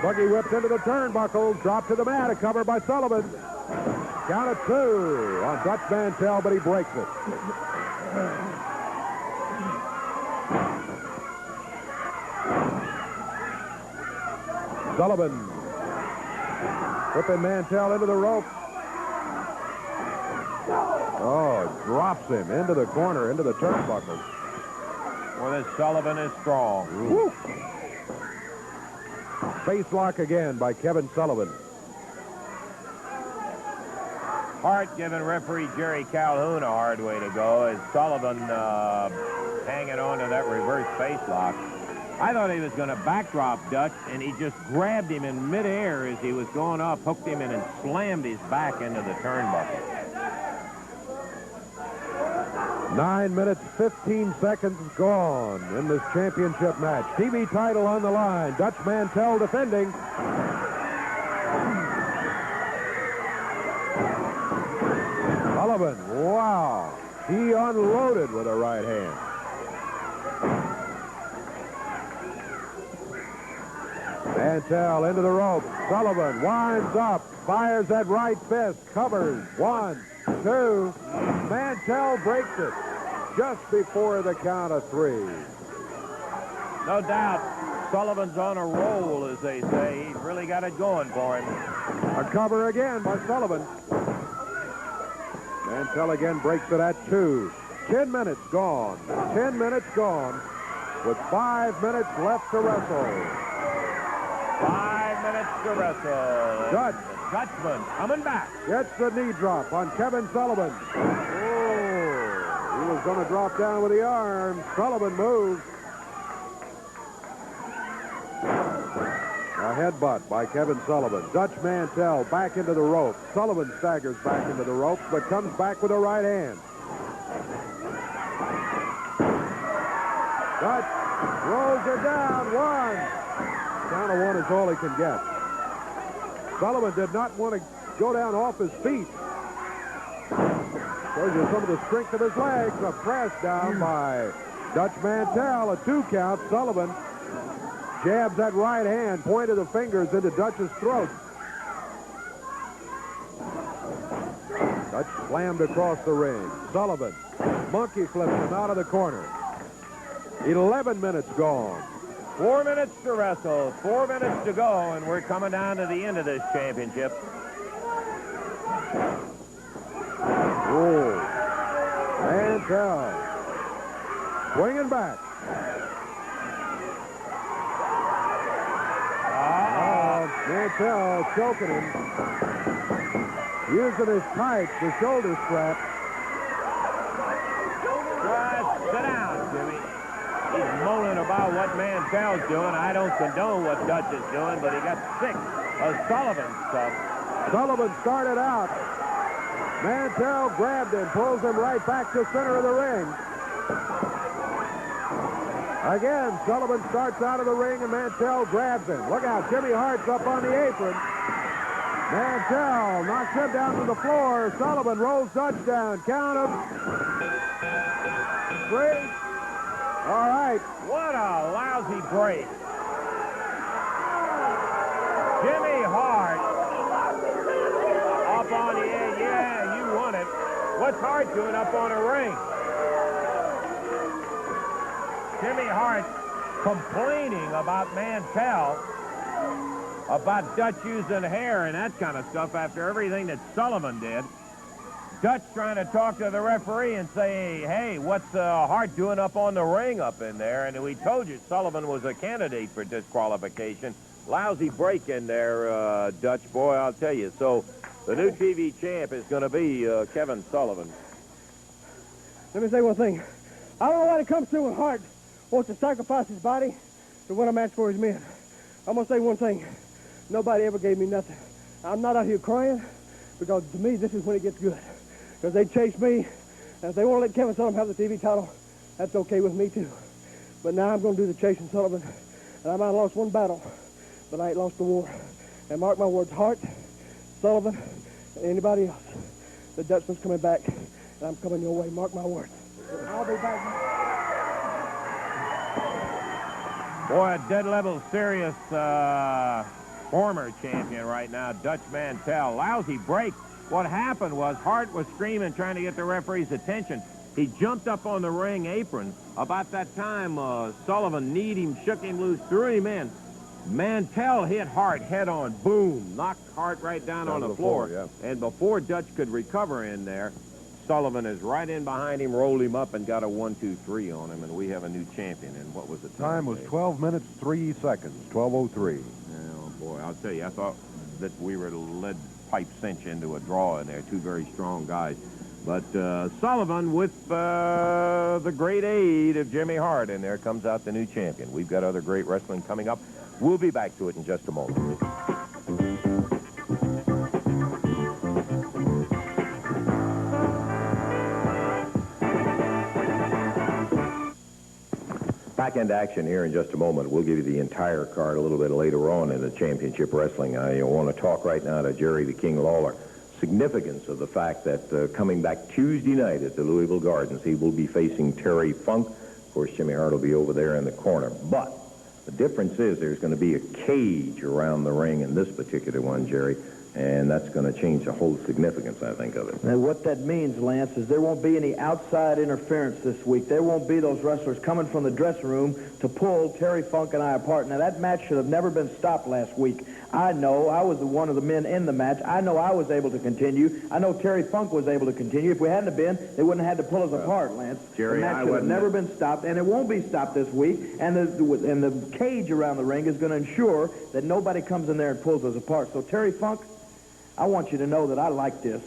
Buggy whipped into the turnbuckles, dropped to the mat, a cover by Sullivan. Count of 2 on Dutch Mantell, but he breaks it. Sullivan whipping Mantell into the rope. Oh, drops him into the corner, into the turnbuckles. Well, this Sullivan is strong. Woo. Face lock again by Kevin Sullivan. Hart giving referee Jerry Calhoun a hard way to go as Sullivan hanging on to that reverse face lock. I thought he was going to backdrop Dutch, and he just grabbed him in midair as he was going up, hooked him in, and slammed his back into the turnbuckle. 9 minutes, 15 seconds gone in this championship match. TV title on the line. Dutch Mantell defending. Sullivan, wow. He unloaded with a right hand. Mantell into the rope. Sullivan winds up, fires that right fist, covers. 1, 2. Mantell breaks it just before the count of 3. No doubt, Sullivan's on a roll, as they say. He's really got it going for him. A cover again by Sullivan. Mantell again breaks it at 2. 10 minutes gone. 10 minutes gone with 5 minutes left to wrestle. 5 minutes to wrestle. Dutch. Dutchman coming back. Gets the knee drop on Kevin Sullivan. Oh, he was going to drop down with the arm. Sullivan moves. A headbutt by Kevin Sullivan. Dutch Mantell back into the rope. Sullivan staggers back into the rope, but comes back with a right hand. Dutch rolls it down. 1. Count of 1 is all he can get. Sullivan did not want to go down off his feet. Shows you some of the strength of his legs. A press down by Dutch Mantell. A 2 count. Sullivan jabs that right hand, point of the fingers into Dutch's throat. Dutch slammed across the ring. Sullivan monkey flips him out of the corner. 11 minutes gone. 4 minutes to wrestle, 4 minutes to go, and we're coming down to the end of this championship. Oh, Mantell swinging back. Mantell choking him, using his tights, the shoulder strap. Just sit down, Jimmy. He's moaning about what Mantell's doing. I don't condone what Dutch is doing, but he got sick of Sullivan's stuff. Sullivan started out. Mantell grabbed him, pulls him right back to center of the ring. Again, Sullivan starts out of the ring, and Mantell grabs him. Look out, Jimmy Hart's up on the apron. Mantell knocks him down to the floor. Sullivan rolls Dutch down. Count him. 3. All right. What a lousy break. Jimmy Hart up on the edge. Yeah, you won it. What's Hart doing up on a ring? Jimmy Hart complaining about Mantell, about Dutch using hair and that kind of stuff after everything that Sullivan did. Dutch trying to talk to the referee and say, hey, what's Hart doing up on the ring up in there? And we told you Sullivan was a candidate for disqualification. Lousy break in there, Dutch. Boy, I'll tell you. So the new TV champ is going to be Kevin Sullivan. Let me say one thing. I don't know what it comes to when Hart wants to sacrifice his body to win a match for his men. I'm going to say one thing. Nobody ever gave me nothing. I'm not out here crying because to me this is when it gets good. Because they chased me, and if they want to let Kevin Sullivan have the TV title, that's okay with me too. But now I'm going to do the chasing Sullivan, and I might have lost one battle, but I ain't lost the war. And mark my words, Hart, Sullivan, and anybody else, the Dutchman's coming back, and I'm coming your way. Mark my words. I'll be back. Boy, a dead level serious former champion right now, Dutch Mantell. Lousy break. What happened was Hart was screaming, trying to get the referee's attention. He jumped up on the ring apron. About that time, Sullivan kneed him, shook him loose, threw him in. Mantell hit Hart head on. Boom. Knocked Hart right down on the floor. Yeah. And before Dutch could recover in there, Sullivan is right in behind him, rolled him up, and got a 1-2-3 on him, and we have a new champion. And what was the time? Time was 12 minutes, 3 seconds, 12:03. Oh, boy, I'll tell you, I thought that we were led pipe cinch into a draw in there. Two very strong guys. But Sullivan, with the great aid of Jimmy Hart, and there comes out the new champion. We've got other great wrestling coming up. We'll be back to it in just a moment. Back into action here in just a moment. We'll give you the entire card a little bit later on in the championship wrestling. I want to talk right now to Jerry the King Lawler. Significance of the fact that coming back Tuesday night at the Louisville Gardens, he will be facing Terry Funk. Of course, Jimmy Hart will be over there in the corner. But the difference is there's going to be a cage around the ring in this particular one, Jerry. And that's going to change the whole significance, I think, of it. Now, what that means, Lance, is there won't be any outside interference this week. There won't be those wrestlers coming from the dressing room to pull Terry Funk and I apart. Now, that match should have never been stopped last week. I know. I was one of the men in the match. I know I was able to continue. I know Terry Funk was able to continue. If we hadn't have been, they wouldn't have had to pull us apart, Lance. Jerry, the match should have never been stopped, and it won't be stopped this week. And the cage around the ring is going to ensure that nobody comes in there and pulls us apart. So, Terry Funk, I want you to know that I like this.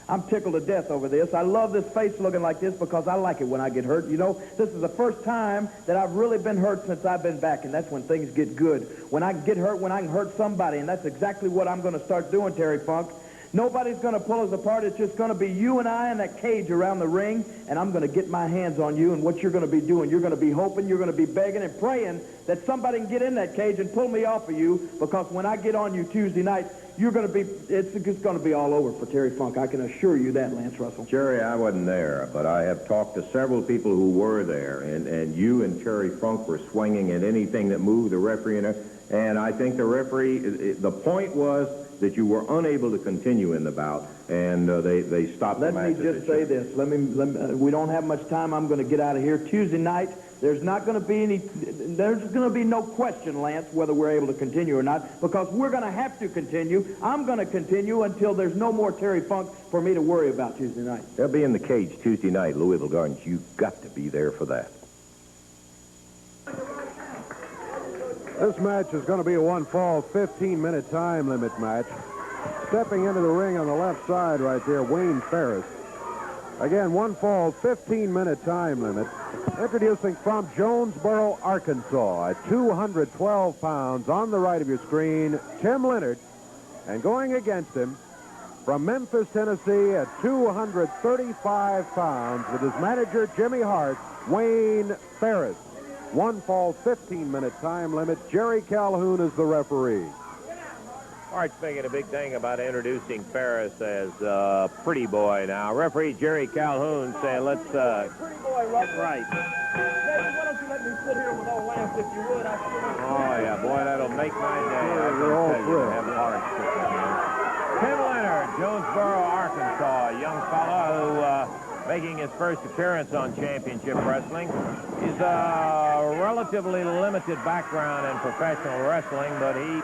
I'm tickled to death over this. I love this face looking like this because I like it when I get hurt. You know, this is the first time that I've really been hurt since I've been back, and that's when things get good. When I get hurt, when I can hurt somebody, and that's exactly what I'm going to start doing, Terry Funk. Nobody's going to pull us apart. It's just going to be you and I in that cage around the ring, and I'm going to get my hands on you, and what you're going to be doing, you're going to be hoping, you're going to be begging and praying that somebody can get in that cage and pull me off of you, because when I get on you Tuesday night, you're going to be, it's going to be all over for Terry Funk. I can assure you that, Lance Russell. Jerry, I wasn't there, but I have talked to several people who were there, and you and Terry Funk were swinging at anything that moved the referee, and I think the referee, the point was that you were unable to continue in the bout, and they stopped the match. Let me just say this. We don't have much time. I'm going to get out of here. Tuesday night, there's going to be no question, Lance, whether we're able to continue or not, because we're going to have to continue. I'm going to continue until there's no more Terry Funk for me to worry about Tuesday night. They'll be in the cage Tuesday night, Louisville Gardens. You've got to be there for that. This match is going to be a one-fall, 15-minute time limit match. Stepping into the ring on the left side right there, Wayne Ferris. Again, one-fall, 15-minute time limit. Introducing from Jonesboro, Arkansas, at 212 pounds on the right of your screen, Tim Leonard. And going against him from Memphis, Tennessee, at 235 pounds with his manager, Jimmy Hart, Wayne Ferris. One fall, 15-minute time limit. Jerry Calhoun is the referee. Hart's making a big thing about introducing Ferris as pretty boy now. Referee Jerry Calhoun saying, let's... Pretty boy, right. David, why don't you let me sit here with old Lance, if you would? Oh, yeah, boy, that'll make my day. We're all thrilled. Have Hart sitting here. Tim Leonard, Jonesboro, Arkansas, a young fella who... making his first appearance on championship wrestling. He's a relatively limited background in professional wrestling, but he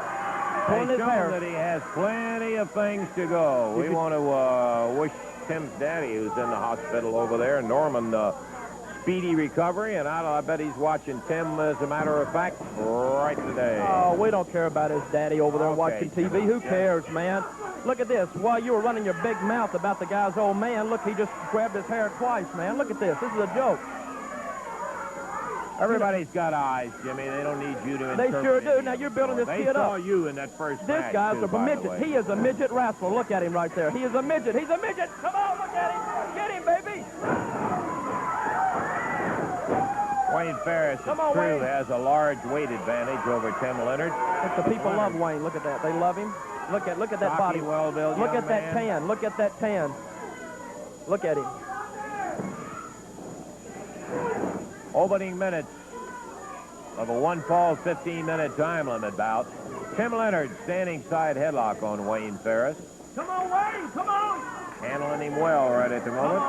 has shown that he has plenty of things to go. We want to wish Tim's daddy, who's in the hospital over there, Norman, speedy recovery, and I bet he's watching Tim, as a matter of fact, right today. Oh, we don't care about his daddy over there watching TV. Who cares, man? Look at this. While you were running your big mouth about the guy's old man, look, he just grabbed his hair twice, man. Look at this. This is a joke. Everybody's got eyes, Jimmy. They don't need you to interpret. They sure do. Now, you're building this kid up. They saw you in that first match. This guy's a midget. He is a midget rascal. Look at him right there. He is a midget. He's a midget. Come on, look at him. Get him, baby. Wayne Ferris, it's true, has a large weight advantage over Tim Leonard. But the people love Wayne. Look at that. They love him. Look at that body. Well-built Look young at that man. tan. Look at that tan. Look at him. Opening minutes of a one-fall, 15-minute time limit bout. Tim Leonard standing side headlock on Wayne Ferris. Come on, Wayne, come on. Handling him well right at the moment.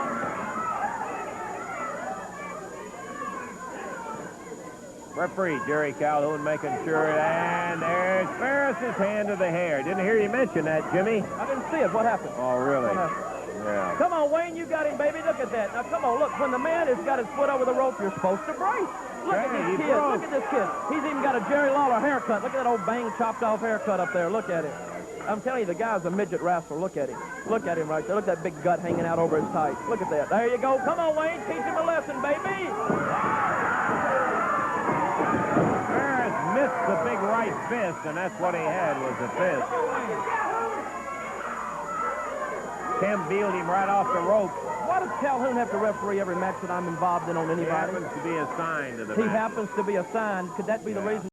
Referee Jerry Calhoun making sure, and there's Ferris's hand to the hair. Didn't hear you mention that, Jimmy. I didn't see it. What happened? Oh, really? What happened? Yeah. Come on, Wayne, you got him, baby. Look at that. Now, come on, look. When the man has got his foot over the rope, you're supposed to brace. Look at Hey, this he kid. broke. Look at this kid. He's even got a Jerry Lawler haircut. Look at that old bang chopped off haircut up there. Look at it. I'm telling you, the guy's a midget rascal. Look at him. Look at him right there. Look at that big gut hanging out over his tights. Look at that. There you go. Come on, Wayne. Teach him a lesson, baby. Ferris missed the big right fist, and that's what he had was a fist. Tim bealed him right off the rope. Why does Calhoun have to referee every match that I'm involved in on He anybody? happens to be assigned to the He match. happens to be assigned. Could that be the reason?